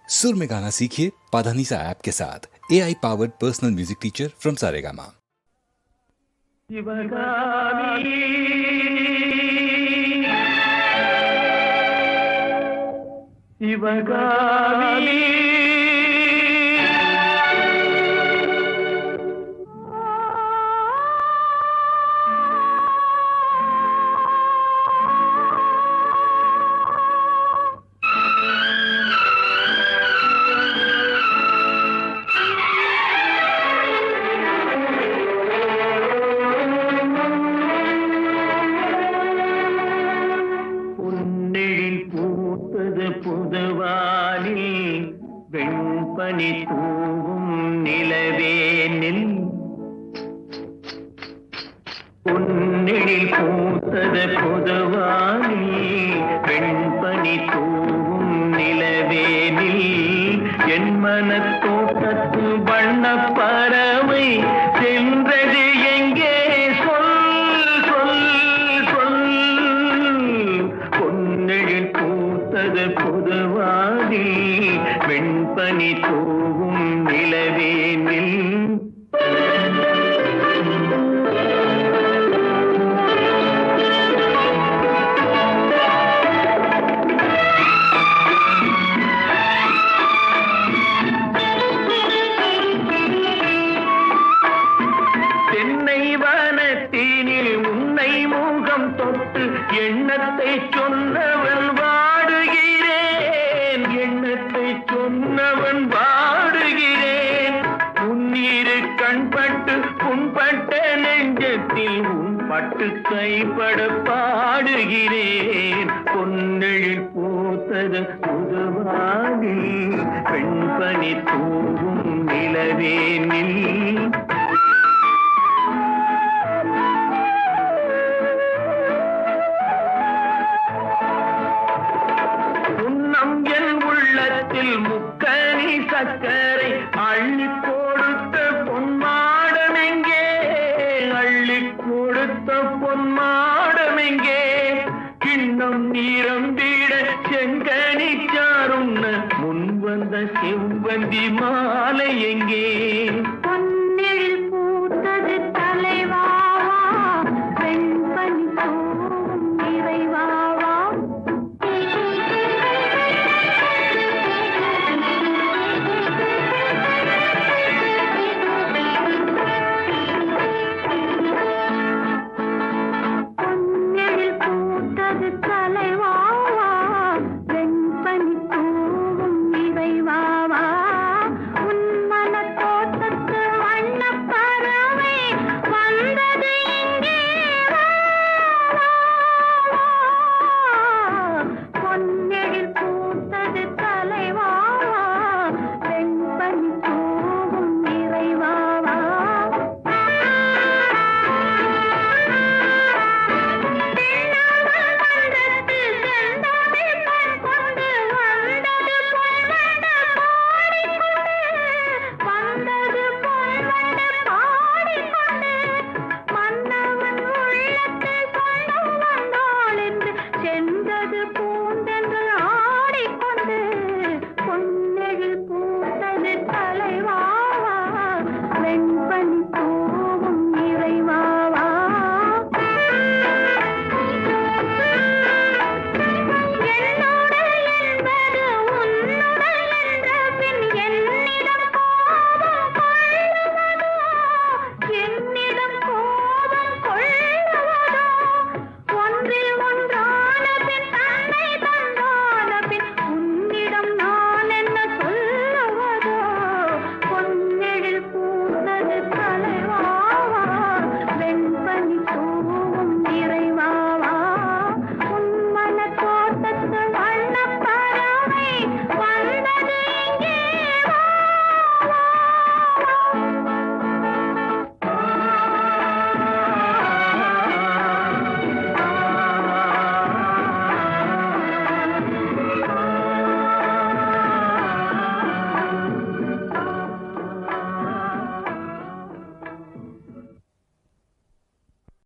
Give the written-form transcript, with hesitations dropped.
सुर में गाना सीखिए पाधानीसा ऐप के साथ। AI powered personal music teacher from Saregama. வெண்பனி தூவும் நிலவேனில் பொன்னெழில் பூத்தது பொதுவானி வெண்பனி தூவும் நிலவேனில் என் மனத்தோட்டத்து வண்ண பறவை சென்றது எங்கே சொல் சொல் சொல் பொன்னெழில் பூத்தது பொதுவானி வெண்பனி தூவும் நிலவேனில் தென்னை வனத்தினில் உன்னை முகம் தொட்டு எண்ணத்தை சொன்னவன் வாடுகிறேன் எண்ணத்தை சொன்னவன் வாடுகிறேன் உன்னிரு கண்பட்டு புண்பட்ட நெஞ்சத்தில் உன் பட்டு கைப்பட பாடுகிறேன் பொன்னெழில் பூத்தது புதுவாகி பெண்பனி தூவும் நிலவேனில் முக்கனி சக்கரை அள்ளி கொடுத்த பொன்மாடமெங்கே அள்ளி கொடுத்த பொன்மாடமெங்கே கிண்ணம் நீரம்பிட செங்கனி சாருண்ண முன் வந்த செவ்வந்தி மாலை எங்கே